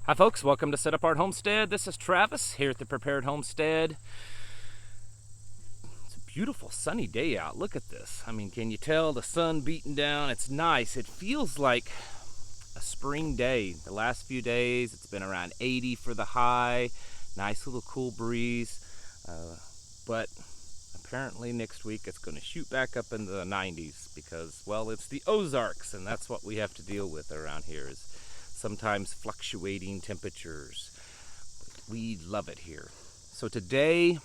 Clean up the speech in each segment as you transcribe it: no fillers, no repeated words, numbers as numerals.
Hi folks, welcome to Set Apart Homestead. This is Travis here at the Prepared Homestead. It's a beautiful sunny day out. Look at this. I mean, can you tell the sun beating down? It's nice. It feels like a spring day. The last few days it's been around 80 for the high. Nice little cool breeze. But apparently next week it's going to shoot back up into the 90s because, well, it's the Ozarks, and that's what we have to deal with around here is sometimes fluctuating temperatures. But we love it here. So today,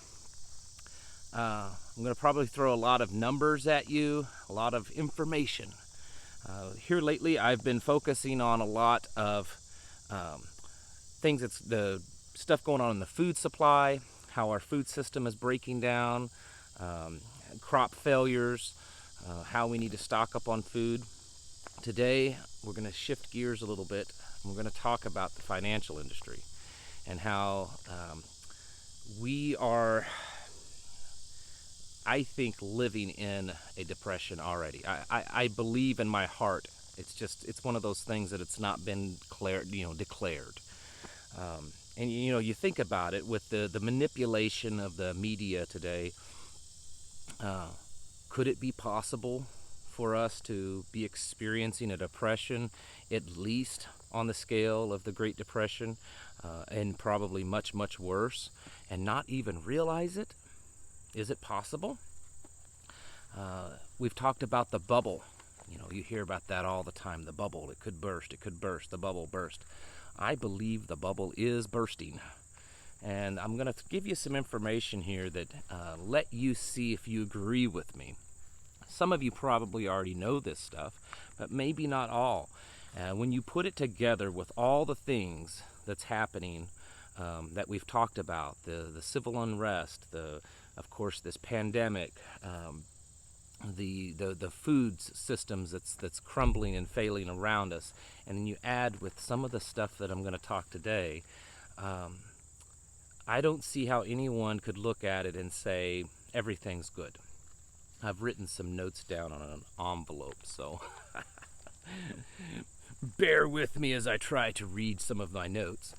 I'm going to probably throw a lot of numbers at you, a lot of information. Here lately, I've been focusing on a lot of things that's the stuff going on in the food supply, how our food system is breaking down, crop failures, how we need to stock up on food. Today, we're going to shift gears a little bit. We're going to talk about the financial industry and how we are, I think, living in a depression already. I believe in my heart. It's one of those things that it's not been declared. And you think about it with the manipulation of the media today. Could it be possible for us to be experiencing a depression, at least on the scale of the Great Depression, and probably much, much worse, and not even realize it? Is it possible? We've talked about the bubble. You hear about that all the time. The bubble, it could burst, the bubble burst. I believe the bubble is bursting. And I'm going to give you some information here that let you see if you agree with me. Some of you probably already know this stuff, but maybe not all. When you put it together with all the things that's happening that we've talked about, the civil unrest, of course, this pandemic, the food systems that's crumbling and failing around us, and then you add with some of the stuff that I'm going to talk today, I don't see how anyone could look at it and say everything's good. I've written some notes down on an envelope, so bear with me as I try to read some of my notes.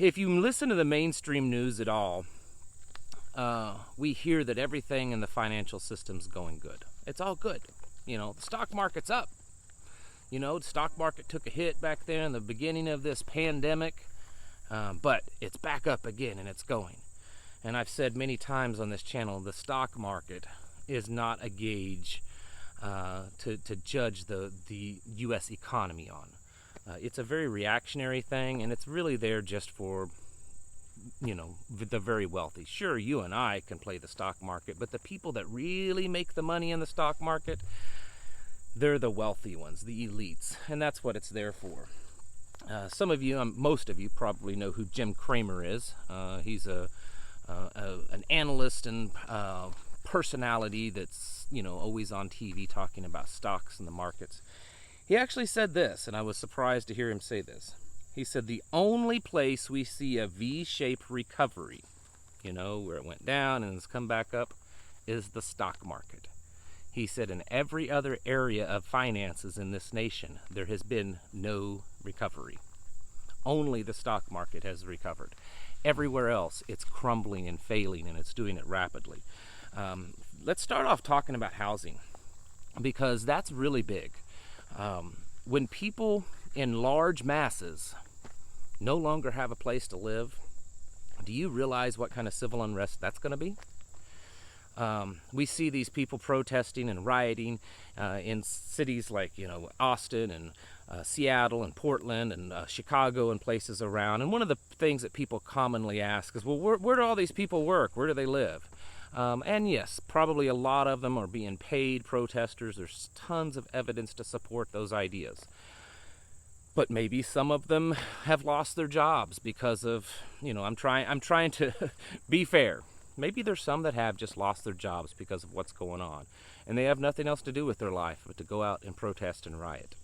If you listen to the mainstream news at all, we hear that everything in the financial system's going good. It's all good. The stock market's up. The stock market took a hit back there in the beginning of this pandemic, but it's back up again and it's going. And I've said many times on this channel, the stock market is not a gauge to judge the U.S. economy on. It's a very reactionary thing, and it's really there just for, the very wealthy. Sure, you and I can play the stock market, but the people that really make the money in the stock market, they're the wealthy ones, the elites, and that's what it's there for. Some of you, most of you probably know who Jim Cramer is. He's an analyst and personality that's always on TV talking about stocks and the markets. He actually said this, and I was surprised to hear him say this. He said the only place we see a V-shaped recovery, where it went down and has come back up, is the stock market. He said in every other area of finances in this nation, there has been no recovery. Only the stock market has recovered. Everywhere else, it's crumbling and failing, and it's doing it rapidly. Let's start off talking about housing, because that's really big. When people in large masses no longer have a place to live, do you realize what kind of civil unrest that's going to be? We see these people protesting and rioting in cities like Austin and Seattle and Portland and Chicago and places around. And one of the things that people commonly ask is, well, where do all these people work? Where do they live? And yes, probably a lot of them are being paid protesters. There's tons of evidence to support those ideas. But maybe some of them have lost their jobs because of, I'm trying to be fair. Maybe there's some that have just lost their jobs because of what's going on, and they have nothing else to do with their life but to go out and protest and riot.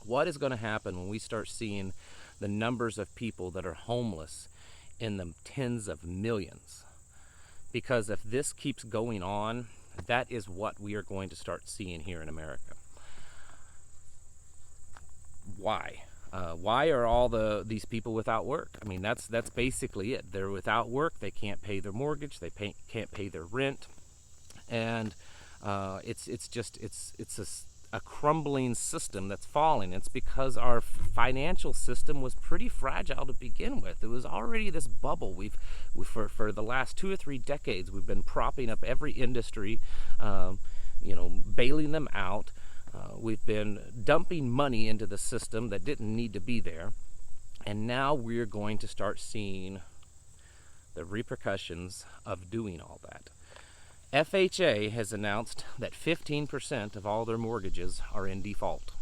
What is going to happen when we start seeing the numbers of people that are homeless in the tens of millions? Because if this keeps going on, that is what we are going to start seeing here in America. Why? Why are all these people without work? I mean, that's basically it. They're without work. They can't pay their mortgage. They can't pay their rent, and it's a crumbling system that's falling. It's because our financial system was pretty fragile to begin with. It was already this bubble. For the last 2 or 3 decades, we've been propping up every industry, bailing them out. We've been dumping money into the system that didn't need to be there, and now we're going to start seeing the repercussions of doing all that. FHA has announced that 15% of all their mortgages are in default.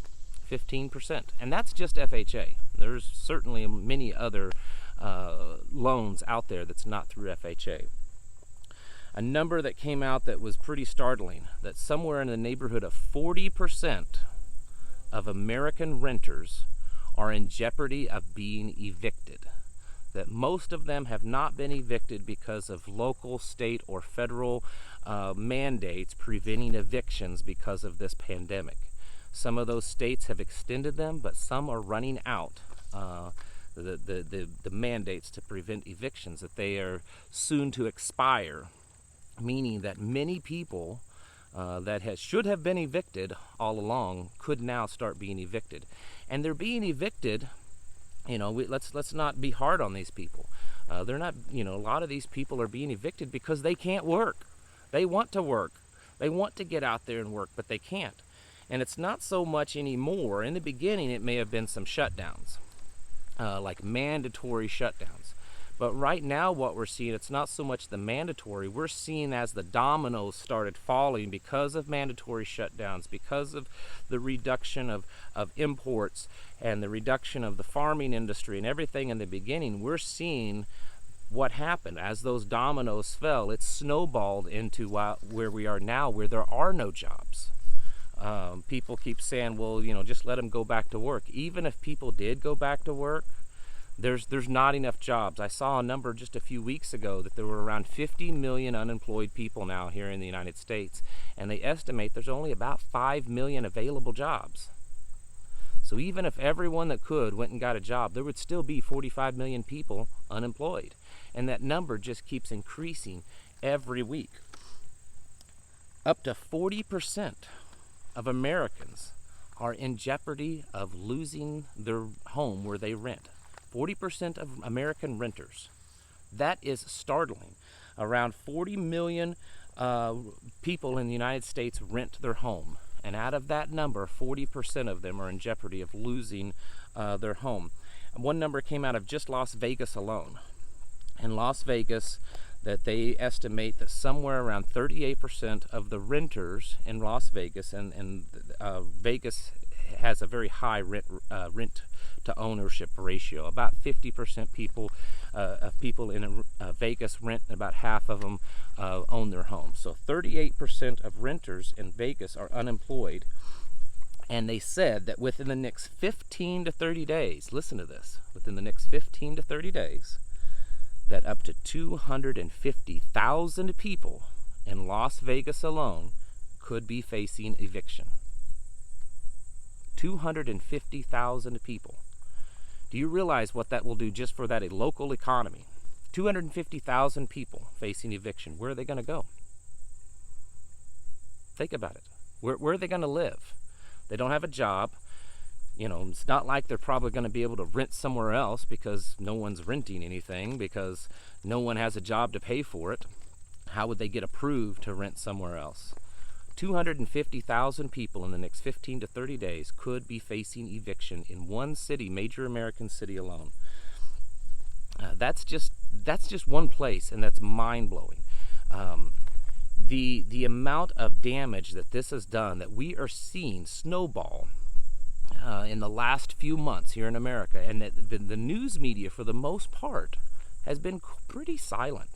15%. And that's just FHA. There's certainly many other loans out there that's not through FHA. A number that came out that was pretty startling, that somewhere in the neighborhood of 40% of American renters are in jeopardy of being evicted. That most of them have not been evicted because of local, state, or federal mandates preventing evictions because of this pandemic. Some of those states have extended them, but some are running out the mandates to prevent evictions, that they are soon to expire, meaning that many people that should have been evicted all along could now start being evicted. And they're being evicted. Let's not be hard on these people. They're not, a lot of these people are being evicted because they can't work. They want to work. They want to get out there and work, but they can't. And it's not so much anymore. In the beginning, it may have been some shutdowns, like mandatory shutdowns. But right now what we're seeing, it's not so much the mandatory. We're seeing as the dominoes started falling because of mandatory shutdowns, because of the reduction of imports and the reduction of the farming industry and everything in the beginning, we're seeing what happened. As those dominoes fell, it snowballed into where we are now, where there are no jobs. People keep saying, well, just let them go back to work. Even if people did go back to work, there's not enough jobs. I saw a number just a few weeks ago that there were around 50 million unemployed people now here in the United States, and they estimate there's only about 5 million available jobs. So even if everyone that could went and got a job, there would still be 45 million people unemployed, and that number just keeps increasing every week. Up to 40% of Americans are in jeopardy of losing their home where they rent. 40% of American renters. That is startling. Around 40 million people in the United States rent their home. And out of that number, 40% of them are in jeopardy of losing their home. One number came out of just Las Vegas alone. In Las Vegas, that they estimate that somewhere around 38% of the renters in Las Vegas, and Vegas has a very high rent to ownership ratio. About 50% of people in Vegas rent, and about half of them own their homes. So 38% of renters in Vegas are unemployed. And they said that within the next 15 to 30 days, listen to this, within the next 15 to 30 days, that up to 250,000 people in Las Vegas alone could be facing eviction. 250,000 people. Do you realize what that will do just for that local economy? 250,000 people facing eviction. Where are they going to go? Think about it. Where are they going to live? They don't have a job. It's not like they're probably going to be able to rent somewhere else because no one's renting anything, because no one has a job to pay for it. How would they get approved to rent somewhere else? 250,000 people in the next 15 to 30 days could be facing eviction in one city, major American city alone. That's just one place, and that's mind-blowing. The amount of damage that this has done, that we are seeing snowball in the last few months here in America, and that the news media, for the most part, has been pretty silent.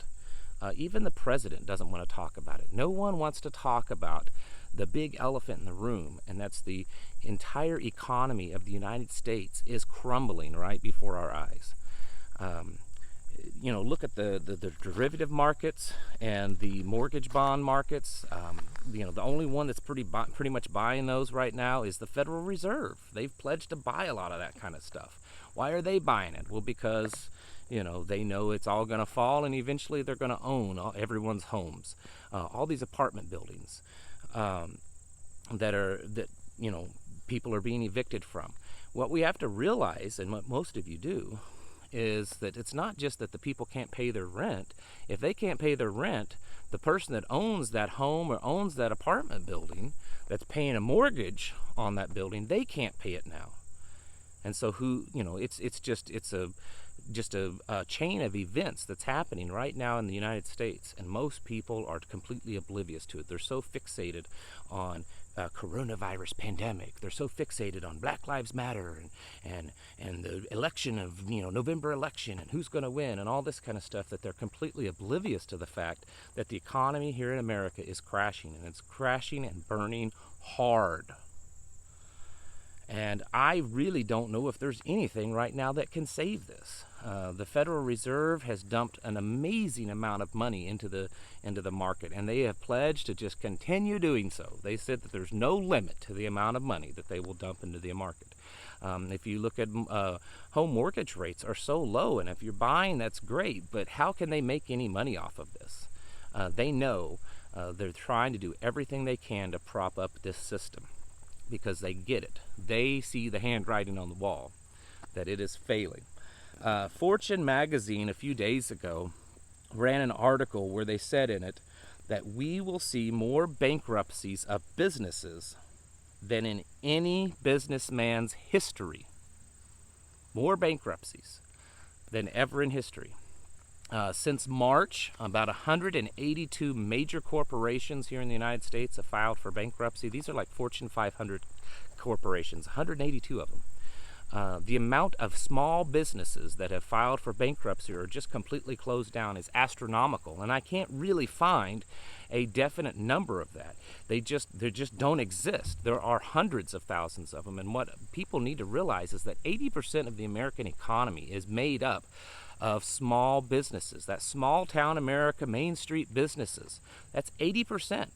Even the president doesn't want to talk about it. No one wants to talk about the big elephant in the room, and that's the entire economy of the United States is crumbling right before our eyes. look at the derivative markets and the mortgage bond markets. The only one that's pretty much buying those right now is the Federal Reserve. They've pledged to buy a lot of that kind of stuff. Why are they buying it? Well, because they know it's all going to fall, and eventually they're going to own everyone's homes, all these apartment buildings that people are being evicted from. What we have to realize, and what most of you do, is that it's not just that the people can't pay their rent. If they can't pay their rent, the person that owns that home or owns that apartment building that's paying a mortgage on that building, they can't pay it now. And so it's just a chain of events that's happening right now in the United States, and most people are completely oblivious to it. They're so fixated on coronavirus pandemic. They're so fixated on Black Lives Matter and the election of November election and who's going to win and all this kind of stuff, that they're completely oblivious to the fact that the economy here in America is crashing, and it's crashing and burning hard. And I really don't know if there's anything right now that can save this. The Federal Reserve has dumped an amazing amount of money into the market, and they have pledged to just continue doing so. They said that there's no limit to the amount of money that they will dump into the market. If you look at home mortgage rates are so low, and if you're buying, that's great, but how can they make any money off of this? They know they're trying to do everything they can to prop up this system, because they get it. They see the handwriting on the wall that it is failing. Fortune magazine a few days ago ran an article where they said in it that we will see more bankruptcies of businesses than in any businessman's history. More bankruptcies than ever in history. Since March, about 182 major corporations here in the United States have filed for bankruptcy. These are like Fortune 500 corporations, 182 of them. The amount of small businesses that have filed for bankruptcy or just completely closed down is astronomical, and I can't really find a definite number of that. They just don't exist. There are hundreds of thousands of them, and what people need to realize is that 80% of the American economy is made up of small businesses. That small town America, Main Street businesses. That's 80%.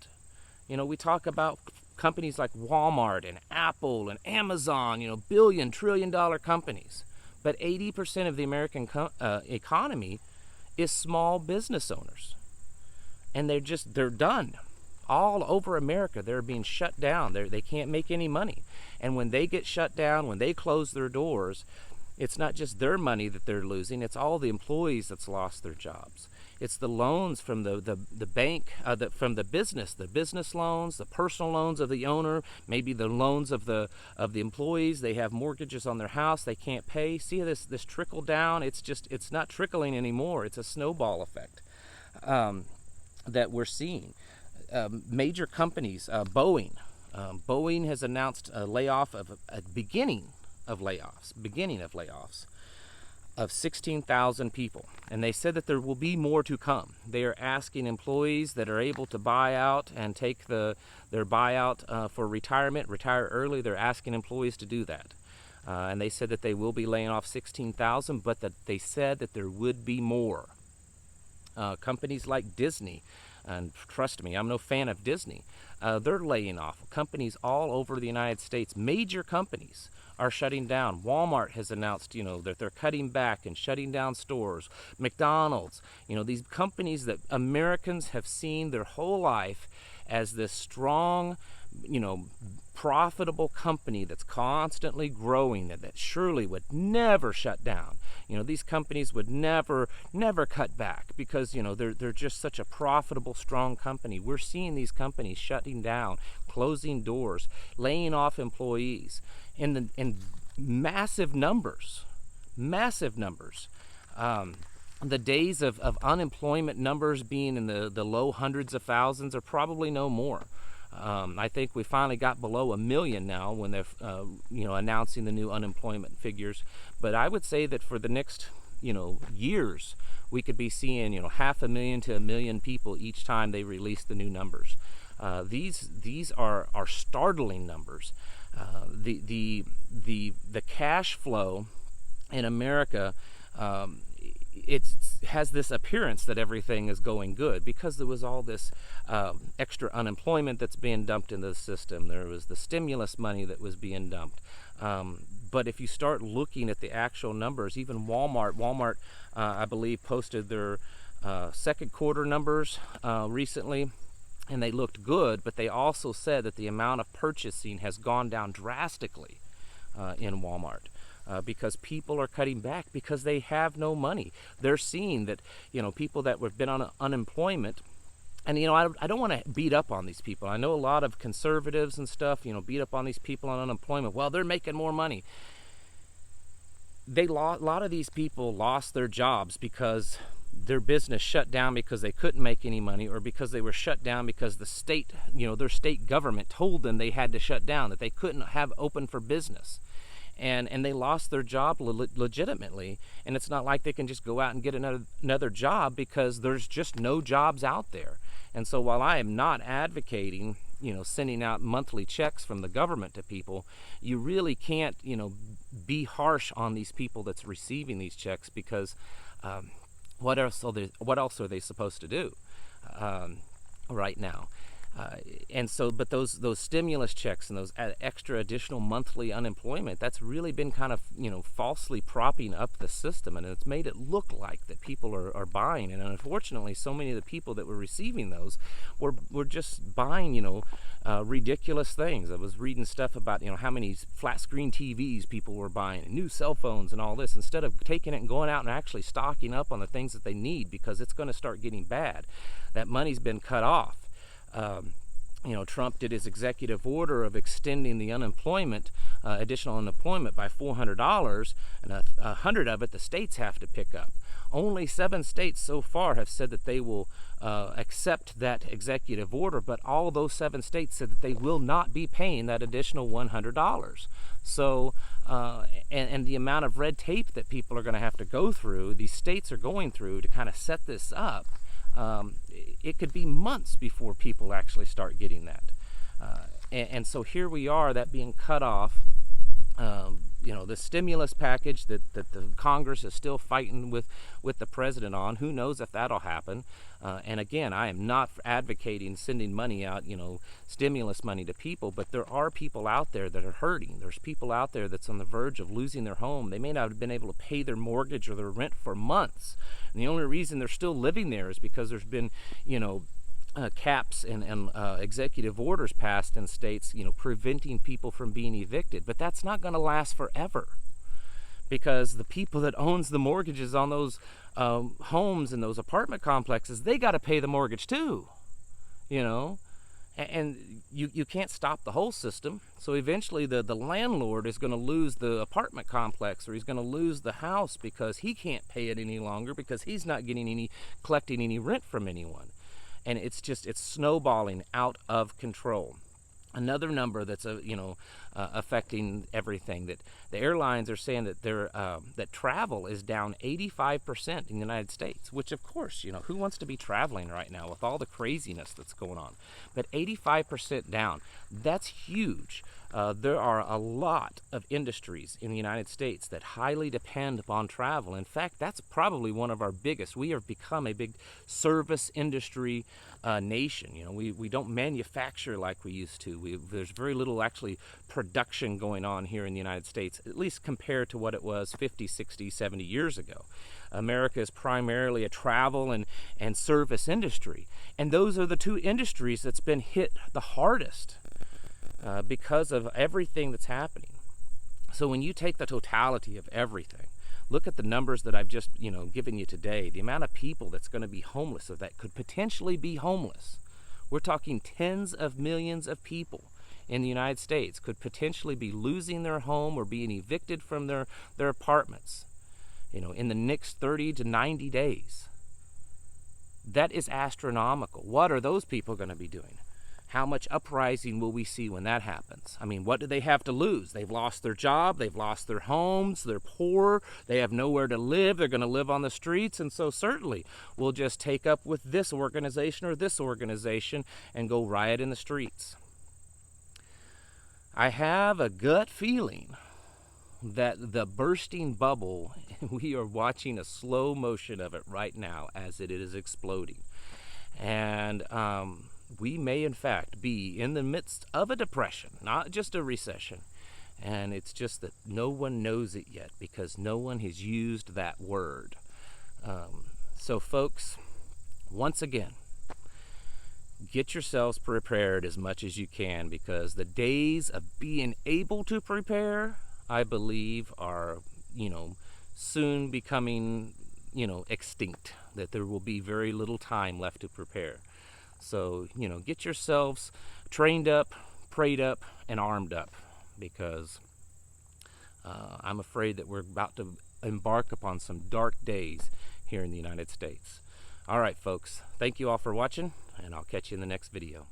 We talk about companies like Walmart and Apple and Amazon, billion, trillion-dollar companies. But 80% of the American economy is small business owners. And they're done. All over America, they're being shut down. They can't make any money. And when they get shut down, when they close their doors, it's not just their money that they're losing, it's all the employees that's lost their jobs. It's the loans from the bank, from the business loans, the personal loans of the owner, maybe the loans of the employees. They have mortgages on their house they can't pay. See this trickle down? It's not trickling anymore. It's a snowball effect that we're seeing. Major companies, Boeing has announced a beginning of layoffs of 16,000 people, and they said that there will be more to come. They are asking employees that are able to buy out and take their buyout for retire early. They're asking employees to do that, and they said that they will be laying off 16,000, but that they said that there would be more. Companies like Disney, and trust me, I'm no fan of Disney, they're laying off. Companies all over the United States, major companies, are shutting down. Walmart has announced, that they're cutting back and shutting down stores. McDonald's, these companies that Americans have seen their whole life as this strong, profitable company that's constantly growing, that surely would never shut down. These companies would never cut back because, they're just such a profitable, strong company. We're seeing these companies shutting down, closing doors, laying off employees in massive numbers. The days of unemployment numbers being in the low hundreds of thousands are probably no more. I think we finally got below 1 million now when they're announcing the new unemployment figures. But I would say that for the next years, we could be seeing 500,000 to 1 million people each time they release the new numbers. These are startling numbers. The cash flow in America it has this appearance that everything is going good because there was all this extra unemployment that's being dumped into the system. There was the stimulus money that was being dumped. But if you start looking at the actual numbers, even Walmart, I believe, posted their second quarter numbers recently, and they looked good, but they also said that the amount of purchasing has gone down drastically in Walmart. Because people are cutting back because they have no money. They're seeing that, people that have been on unemployment, and, I don't want to beat up on these people. I know a lot of conservatives and stuff, beat up on these people on unemployment. Well, they're making more money. A lot of these people lost their jobs because their business shut down because they couldn't make any money, or because they were shut down because the state, their state government told them they had to shut down, that they couldn't have open for business. And they lost their job legitimately, and it's not like they can just go out and get another job because there's just no jobs out there. And so while I am not advocating, sending out monthly checks from the government to people, you really can't, be harsh on these people that's receiving these checks, because what else are they supposed to do right now? And so, but those stimulus checks and those extra additional monthly unemployment, that's really been kind of, falsely propping up the system, and it's made it look like that people are buying. And unfortunately, so many of the people that were receiving those were just buying, ridiculous things. I was reading stuff about, how many flat screen TVs people were buying, and new cell phones and all this, instead of taking it and going out and actually stocking up on the things that they need, because it's going to start getting bad. That money's been cut off. Trump did his executive order of extending the additional unemployment by $400, and $100 of it the states have to pick up. Only 7 states so far have said that they will accept that executive order, but all those 7 states said that they will not be paying that additional $100. So, and the amount of red tape that people are going to have to go through, these states are going through to kind of set this up, it could be months before people actually start getting that. And so here we are, that being cut off. The stimulus package that the Congress is still fighting with the president on. Who knows if that'll happen? And again, I am not advocating sending money out, stimulus money to people, but there are people out there that are hurting. There's people out there that's on the verge of losing their home. They may not have been able to pay their mortgage or their rent for months. And the only reason they're still living there is because there's been, caps and executive orders passed in states, preventing people from being evicted. But that's not going to last forever, because the people that owns the mortgages on those homes and those apartment complexes, they got to pay the mortgage too, and you can't stop the whole system. So eventually the landlord is going to lose the apartment complex, or he's going to lose the house because he can't pay it any longer, because he's not collecting any rent from anyone. And it's snowballing out of control. Another number that's affecting everything, that the airlines are saying that that travel is down 85% in the United States, which of course, who wants to be traveling right now with all the craziness that's going on? But 85% down, that's huge. There are a lot of industries in the United States that highly depend upon travel. In fact, that's probably one of our biggest. We have become a big service industry nation. We don't manufacture like we used to. There's very little actually production going on here in the United States, at least compared to what it was 50, 60, 70 years ago. America is primarily a travel and service industry. And those are the two industries that's been hit the hardest because of everything that's happening. So when you take the totality of everything, look at the numbers that I've just given you today, the amount of people that's going to be homeless, or that could potentially be homeless. We're talking tens of millions of people in the United States could potentially be losing their home or being evicted from their apartments, in the next 30 to 90 days. That is astronomical. What are those people going to be doing? How much uprising will we see when that happens? I mean, what do they have to lose? They've lost their job, they've lost their homes, they're poor, they have nowhere to live, they're going to live on the streets, and so certainly we'll just take up with this organization or this organization and go riot in the streets. I have a gut feeling, that the bursting bubble, we are watching a slow motion of it right now as it is exploding. And we may in fact be in the midst of a depression, not just a recession. And it's just that no one knows it yet because no one has used that word. So folks, once again, get yourselves prepared as much as you can, because the days of being able to prepare, I believe, are, soon becoming, extinct, that there will be very little time left to prepare. So, get yourselves trained up, prayed up, and armed up, because I'm afraid that we're about to embark upon some dark days here in the United States. All right, folks, thank you all for watching, and I'll catch you in the next video.